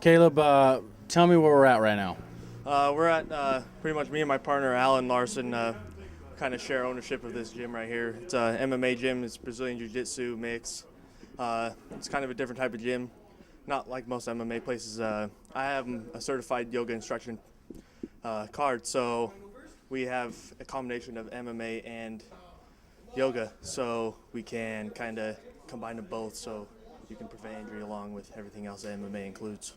Caleb, tell me where we're at right now. We're at pretty much me and my partner Alan Larson kind of share ownership of this gym right here. It's a MMA gym. It's Brazilian Jiu-Jitsu mix. It's kind of a different type of gym, not like most MMA places. I have a certified yoga instruction card, so we have a combination of MMA and yoga, so we can kind of combine them both so you can prevent injury along with everything else that MMA includes.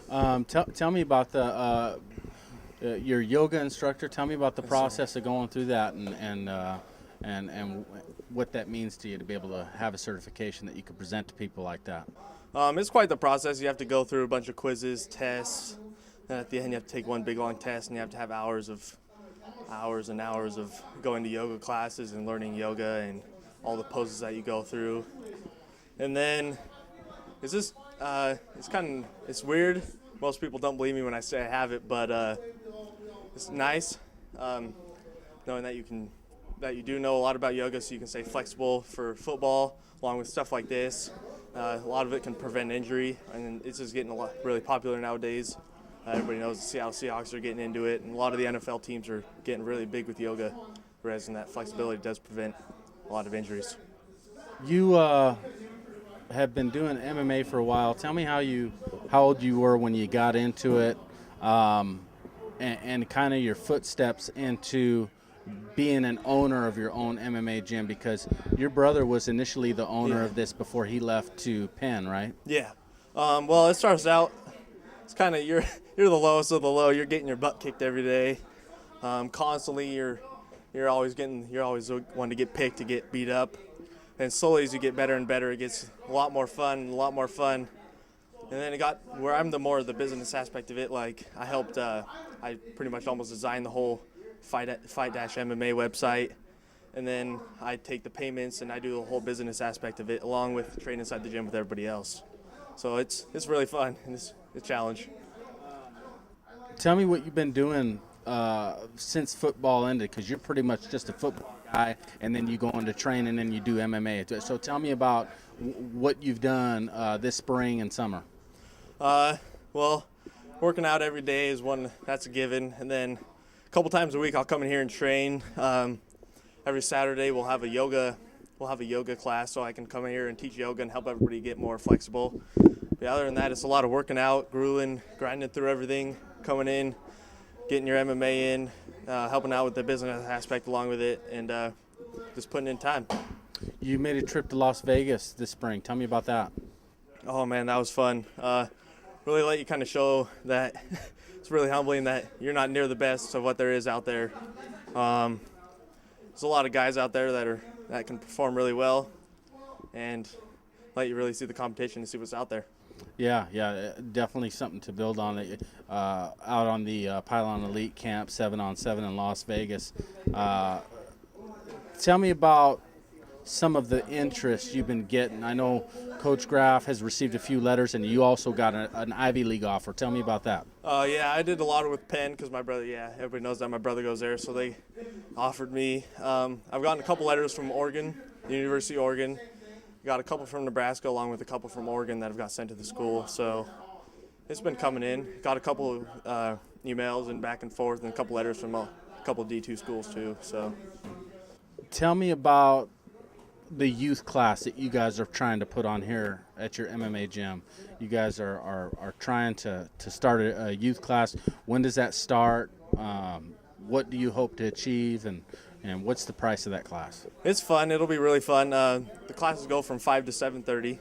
Tell me about your yoga instructor. Tell me about the process of going through that and what that means to you to be able to have a certification that you could present to people like that. It's quite the process. You have to go through a bunch of quizzes, tests, and at the end you have to take one big long test, and you have to have hours and hours of going to yoga classes and learning yoga and all the poses that you go through. And then it's weird. Most people don't believe me when I say I have it, but it's nice knowing that you do know a lot about yoga, so you can stay flexible for football along with stuff like this. A lot of it can prevent injury, and it's just getting really popular nowadays. Everybody knows the Seattle Seahawks are getting into it, and a lot of the NFL teams are getting really big with yoga, whereas in that flexibility does prevent a lot of injuries. You have been doing MMA for a while. Tell me how old you were when you got into it, and kind of your footsteps into being an owner of your own MMA gym, because your brother was initially the owner of this before he left to Penn, right? Yeah. Well, it starts out, it's kind of you're the lowest of the low. You're getting your butt kicked every day. Constantly, you're always wanting to get picked, to get beat up. And slowly, as you get better and better, it gets a lot more fun. And then it got where I'm the business aspect of it. Like I pretty much almost designed the whole Fight-MMA website, and then I take the payments and I do the whole business aspect of it, along with training inside the gym with everybody else. So it's really fun, and it's a challenge. Tell me what you've been doing since football ended, because you're pretty much just a football guy, and then you go into training and you do MMA. So tell me about what you've done this spring and summer. Well, working out every day is one that's a given, and then a couple times a week I'll come in here and train. Every Saturday we'll have a yoga class, so I can come in here and teach yoga and help everybody get more flexible. But other than that, it's a lot of working out, grueling, grinding through everything, coming in, getting your MMA in, helping out with the business aspect along with it, and just putting in time. You made a trip to Las Vegas this spring. Tell me about that. Oh man, that was fun. Really let you kind of show that it's really humbling that you're not near the best of what there is out there. There's a lot of guys out there that can perform really well, and let you really see the competition and see what's out there. Yeah, definitely something to build on. Out on the Pylon Elite Camp 7-on-7 in Las Vegas. Tell me about some of the interest you've been getting. I know Coach Graff has received a few letters, and you also got an Ivy League offer. Tell me about that. Yeah, I did a lot with Penn because my brother, everybody knows that my brother goes there, so they offered me. I've gotten a couple letters from Oregon, the University of Oregon. Got a couple from Nebraska, along with a couple from Oregon that have got sent to the school. So it's been coming in. Got a couple emails and back and forth, and a couple letters from a couple D2 schools too. So tell me about the youth class that you guys are trying to put on here at your MMA gym. You guys are trying to start a youth class. When does that start? What do you hope to achieve, and what's the price of that class? It's fun. It'll be really fun. The classes go from 5 to 7:30.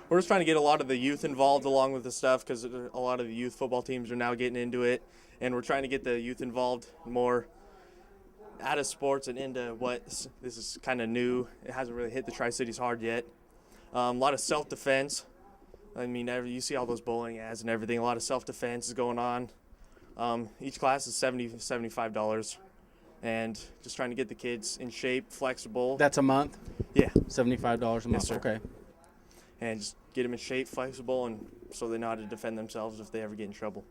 We're just trying to get a lot of the youth involved along with the stuff, because a lot of the youth football teams are now getting into it, and we're trying to get the youth involved more out of sports and into what this is kind of new. It hasn't really hit the Tri-Cities hard yet. A lot of self-defense. I mean, you see all those bowling ads and everything. A lot of self-defense is going on. Each class is $75, and just trying to get the kids in shape, flexible. That's a month? Yeah. $75 a month. Yes, sir. Okay. And just get them in shape, flexible, and so they know how to defend themselves if they ever get in trouble.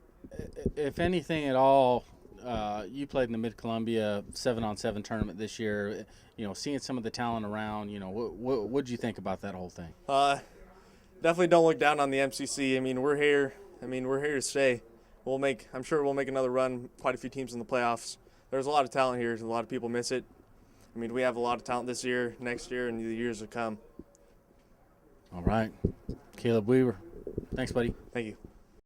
If anything at all, you played in the Mid-Columbia 7-on-7 tournament this year. Seeing some of the talent around, what did you think about that whole thing? Definitely don't look down on the MCC. I mean, we're here. I mean, we're here to stay. I'm sure we'll make another run, quite a few teams in the playoffs. There's a lot of talent here. A lot of people miss it. I mean, we have a lot of talent this year, next year, and the years to come. All right. Caleb Weber, thanks, buddy. Thank you.